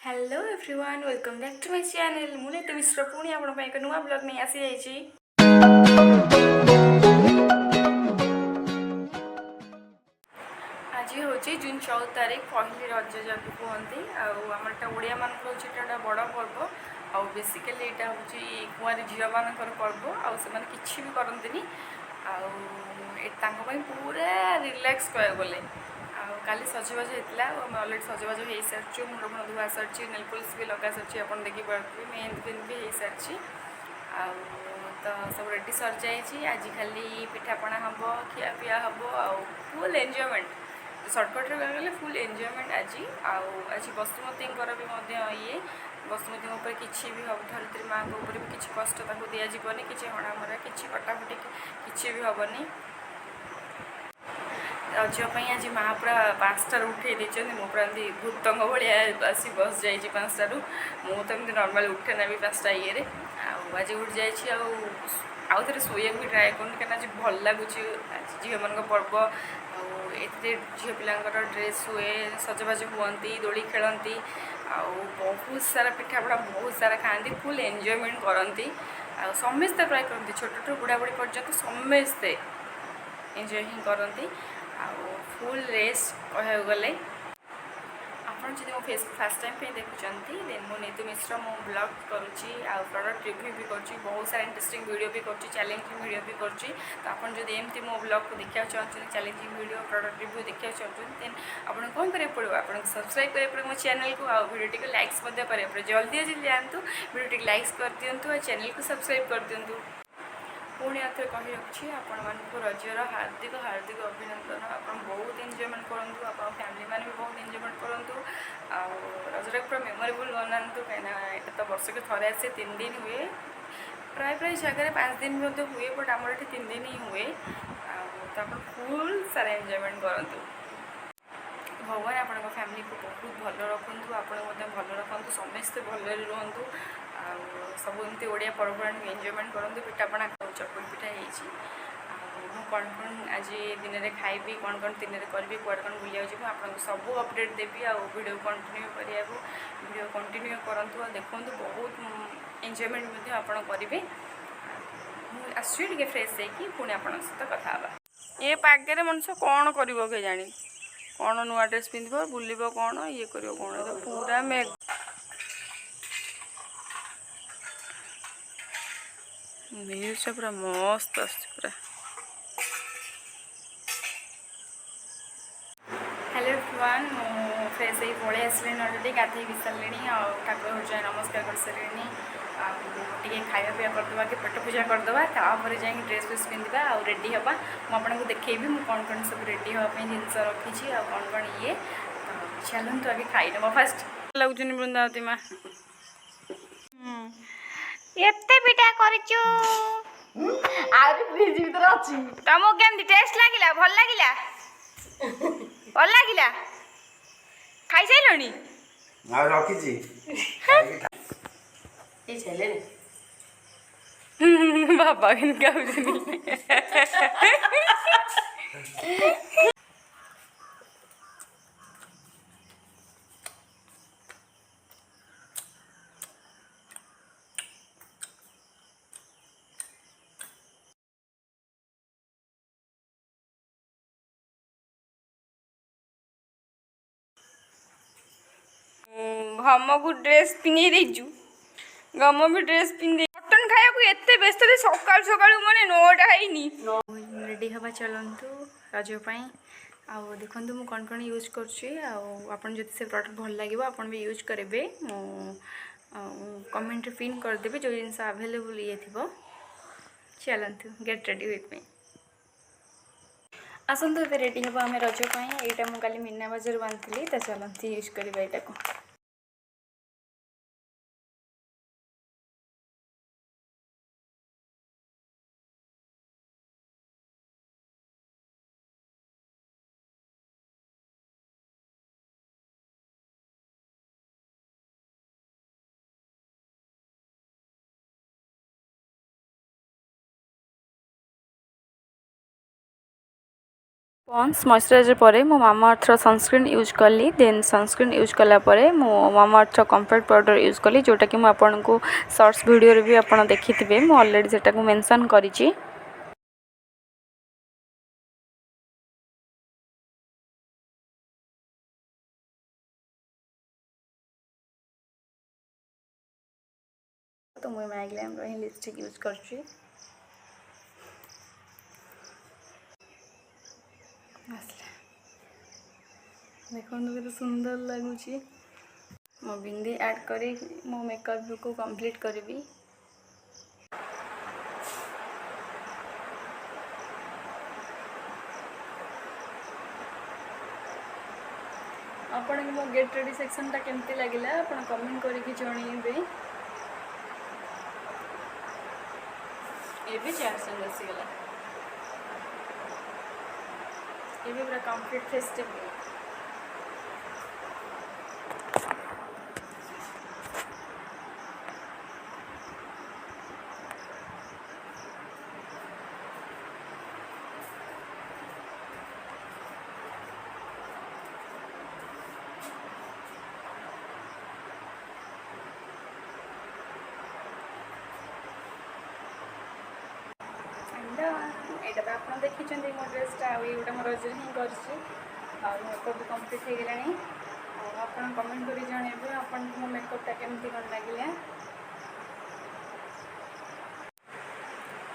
Hello everyone welcome back to my channel मुझे तो मिश्रा पुणी आप एक नुआ ब्लॉग नहीं आसी जाइए। आज हूँ जून 14 तारीख पहली रज जब कहते आमर ओडिया मान बड़ पर्व आ बेसिकली यहाँ हूँ कुआरी झील मान पर्व आने कि भी करती पूरा रिलैक्स कह गले काली सजबाज होता अलरेडी सजबाज हो सारी मुंड फुण धुआ सारी नेल पॉलिश भी लगा सारी आप देखिए मेहंदी फेहंदी भी हो सारी तो सब रेडी सर जाइए। आज खाली पिठापଣା हम खिया पिया हम फुल एंजॉयमेंट सर्टकट्रे गले फुल एंजॉयमेंट आज बसुमती भी ये बसुमती किसी भी हम धरित्री माँ भी किसी कष्ट दिज्वनी किसी हणामरा कि कटाफटी किसी भी हेनी रजपाई आज माँ पूरा 5टार उठे देते मो पूरा भूतंग भाया आस बस जा 5टार मुझे तो एमती नर्माल उठे ना भी 5टा ये आज उठ जाए आउ थे शोया भी ट्राए कर कहीं आज भल लगुच झील मान पर्व ए झील पिलांर ड्रेस हुए सजबाज हुंती दोली खेलती बहुत सारा पिठापड़ा बहुत सारा खाती फुल एंजॉयमेंट करती समस्ते प्राय करती छोट ठू बुढ़ा बुढ़ी पर्यटन समस्ते एंजॉय ही करती फुल रेस्ट कह गले आपड़ जब मो फेस फास्ट टाइम पे देखुं देन मो नीतू मिश्रा मो ब्लॉग करुँची प्रोडक्ट रिव्यू भी करुँची बहुत सारा इंटरेस्टिंग वीडियो भी करुँची चैलेंजिंग वीडियो भी करुँची तो आप जब एमती मो ब्लॉग को देखा चाहते चैलेंजिंग वीडियो प्रोडक्ट रिव्यू देखा चाहते देन आपको कौन करें पड़ो आपको सब्सक्राइब करें पड़ो मो चैनल को वीडियो टी लाइक्स करें पड़े जल्दी जल्दी जातु वीडियो टी लाइक्स कर दिंतु और चैनल को सब्सक्राइब कर दिंतु पुणी आते कही रखी आपण मानक रजर हार्दिक हार्दिक अभिनंदन आप बहुत एंजॉयमेंट करूँ आप फैमिली मैंने भी बहुत एंजॉयमेंट करूँ रजर पूरा मेमोरेबल बनातु कहीं यहाँ तो वर्ष के थे आसे 3 दिन हुए प्राय प्राय जगह 5 दिन भी हुए बट आमर ये 3 दिन ही हुए तो आप फुल सारा एंजॉयमेंट करूँ भगवान आपण फैमिली को बहुत भल रखु आपड़ भल रखु समस्ते भल रुहतु सब एमती ओडिया पर्वपर्वाणी एंजॉयमेंट करूँ पिठापଣା खाऊ चकुल पिठा हो कौन कौन आज दिन में खाइबी कौन कौन दिन में करी कौन कौन बुलाया जी आपको सब अपडेट देवी वीडियो कंटिन्यू करा वीडियो कंटिन्यू करूँ देखूँ बहुत एंजॉयमेंट आप करेंगे मुझे फ्रेश होगी पुणी आप सहित कथा ये पागे मनुष्य कौन कर जानी कौन नुआ ड्रेस पिंध बुल कौन ये कर कौन तो पूरा मेघ व्यूज़ पूरा मस्त पूरा। हेलो एवरीवन मु फ्रेश ही पलि आसली अलरेडी गाधे भी सारे ठाकुर घर जाए नमस्कार कर सारे टे खाया पीवा करदे कि पेट पूजा करदे तापर जा ड्रेस फ्रेस पिंधा आ रेडी हाँ मुझे देखेबी मुझे कौन कौन सब रेडी हाँपाई जिनस रखी कौन कौन ये चलते आगे खाईदबा फास्ट लगुन बृंदावती माँ एते पिठा करचु आरे फ्रिज भीतर अछि तमो केमती टेस्ट लागिला भल लागिला खाई साइलनी आ रखी जी ए छले बाबा किन गाउजनी घम को ड्रेस पिंधे देचु गम भी ड्रेस पिंधे मटन खाया को एते व्यस्त थे सकाल सकाल माने 9टा हैनी रेडी हवा चलंतु रजपाई आउ देखो मु कौन कौन यूज कर से प्रोडक्ट भल लगे आप भी यूज करेंगे कमेंट पिन करदेवे जो जिन अवेलेबल ये थी चलतु गेट रेडी विथ मी आसतु ए रेडी हाँ आम रजपाई यहाँ मुझे मीना बजार बांधि तो चलती यूज करवा यहाँ को पन्स मॉइस्चराइजर पर मो मामा अर्थर सनस्क्रीन यूज कली देन सनस्क्रीन यूज कला परे मो मामा अर्थर कम्फर्ट पाउडर यूज कली जोटा कि आपको शॉर्ट्स वीडियो रे भी आप देखिथे मु ऑलरेडी सेटा को मेंशन करिछि। तो मुझे मैग्लैम रो लिपस्टिक यूज करछि। देखो केते सुंदर लगुची। मो बिंदी ऐड करी मो मेकअप लुक को कंप्लीट करबी। आपण मो गेट रेडी सेक्शन टा केमती लागिला आपण कमेंट करके जणैबे। ये भी चार संग आसीगला ये भी पूरा कंप्लीट फेस्टिव। एटा तो आप देखी मो ड्रेसटा आईटा मोर रज हिं कर मेकअप भी कम्प्लीट हो गलानी। आप कमेंट कर जन आपन मो मेकअपटा केमती कौन लगे।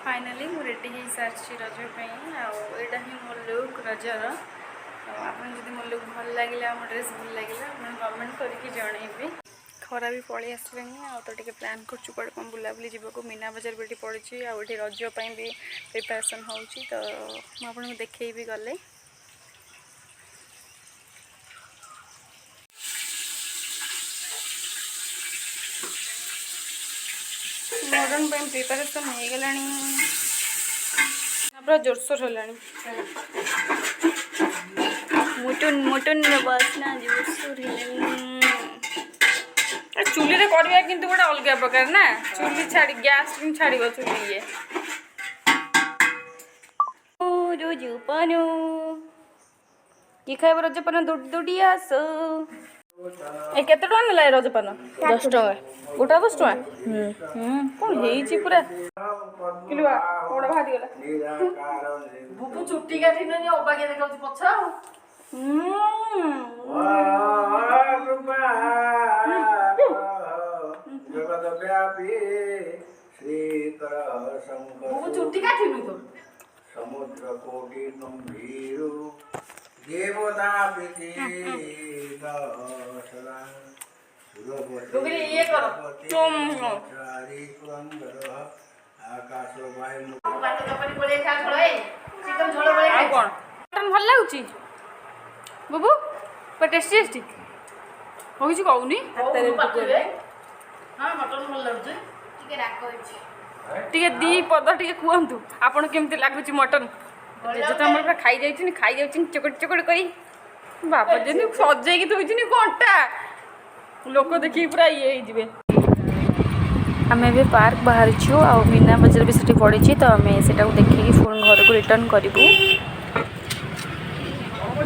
फाइनाली मु रेडी हो सारी रजपाई आईटा ही मो लुक रजर। आप मो लुक भल लगे मो ड्रेस भल लगे आप कमेंट करके जनइबे। खरा भी पलि आसलानी तो टे प्लान कर कौन बुलाबुली जीवक मीना बजार भी पड़ी आठी रजपाई भी प्रिपेरेसन हो तो मुझे देखे भी गले। मॉडर्न पे प्रिपेरेसन हो गला पूरा जोरसोर है मुटुन मुटुन बसना जोरसोर चूली रे करवा किंतु गोटे अलग प्रकार ना चूली छाड़ी गैस छाड़ चूली ये रजपान कि खाइब रजपान दौड़ी आस केते टका ना रजपान 10 टका गोटा 10 टका कौन है पूरा किलुआ गोड़ा बाहरी गला बुबु चुट्टी काठी नहीं अबागिया देखाउछ पछा जगत व्यापी श्रीकर शंकर बुबु चुट्टी काठी नु तो समुद्र कोटि गंभीर देवता प्रीति दशरा डुगरी ये करो चारी पुरंदर आकाश वायु बात कपड़ी बोले खा झोळे चिकन झोळे बोले आ कोन मटन भल लागुची बुबू पर टेस्टी टेस्टी होइछ कहउनी हां मटन भल लागुची टिके राख होइछ टिके दी पद टिके कुहंतु आपण केमती लागुची मटन जे हमर पूरा खाई जाइछिन चकट चकट करी बाबा जेनी सजाई की थोइछिन घंटा लोक देखि पूरा ये ही जिवे। आमे भी पार्क बाहर छु आ मीना बजार भी सेठी पड़ी छि तो आमे सेटा को देखि फोन घर को रिटर्न करिवु।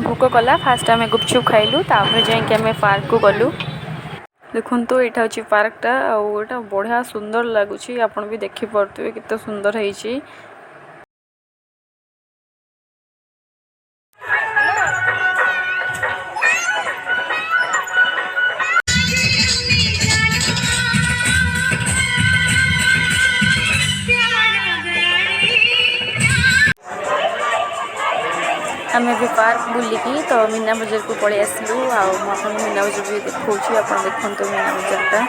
भूक कला फास्ट आमे गुपचुप खाइलु तापर जाय कि आमे पार्क को गलु। देखुन तो एटा अछि पार्कटा आ एटा बढ़िया सुंदर लागुछि आपण भी देखि परतुवे कितो सुंदर हेछि। आम भी पार्क बुलिकी तो मीना बजार को पलि आसलु आपन मीना बजार भी देखौछि आपन देखंतु मीना बजारटा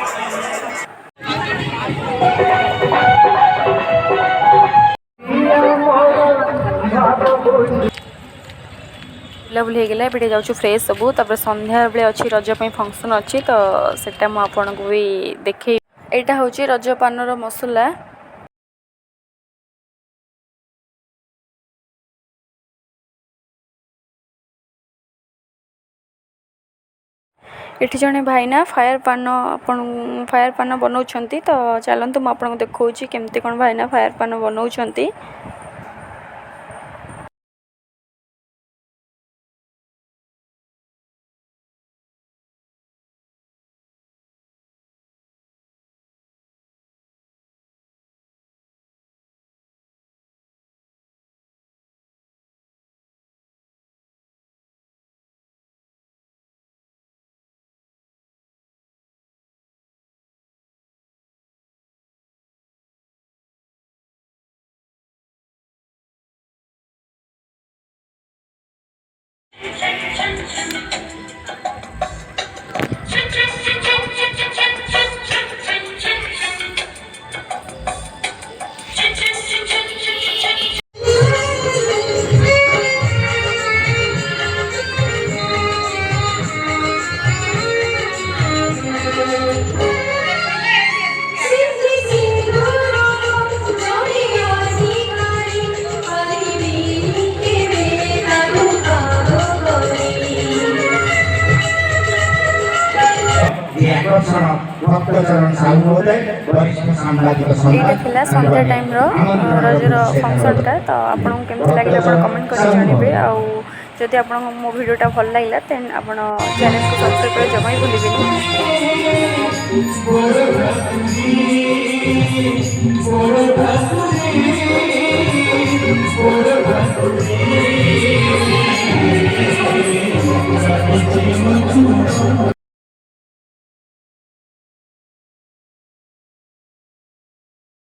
बुलाबुली हो गला बेटे जाऊँ फ्रेश सबू तापर संध्या बेले अच्छी रज फंक्शन अच्छी तो सेटा मु आपन को भी देखे। एटा होची रजपानर मसला एठी जने भाईना फायर पान बनाउछंती तो चलंतु मु आपन को देखौछि केमती कोन भाईना फायर पान बनाउछंती। ଏଇଟା ଥିଲା ସନ୍ଧ୍ୟା ଟାଇମ୍ର ରଜର ଫଙ୍କସନ୍ଟା। ତ ଆପଣଙ୍କୁ କେମିତି ଲାଗିଲା ଆପଣ କମେଣ୍ଟ କରି ଜଣାଇବେ। ଆଉ ଯଦି ଆପଣଙ୍କୁ ମୋ ଭିଡ଼ିଓଟା ଭଲ ଲାଗିଲା ଦେନ୍ ଆପଣ ଚ୍ୟାନେଲକୁ ସବସ୍କ୍ରାଇବ୍ କରି ଜମା ବି ଭୁଲିବେନି।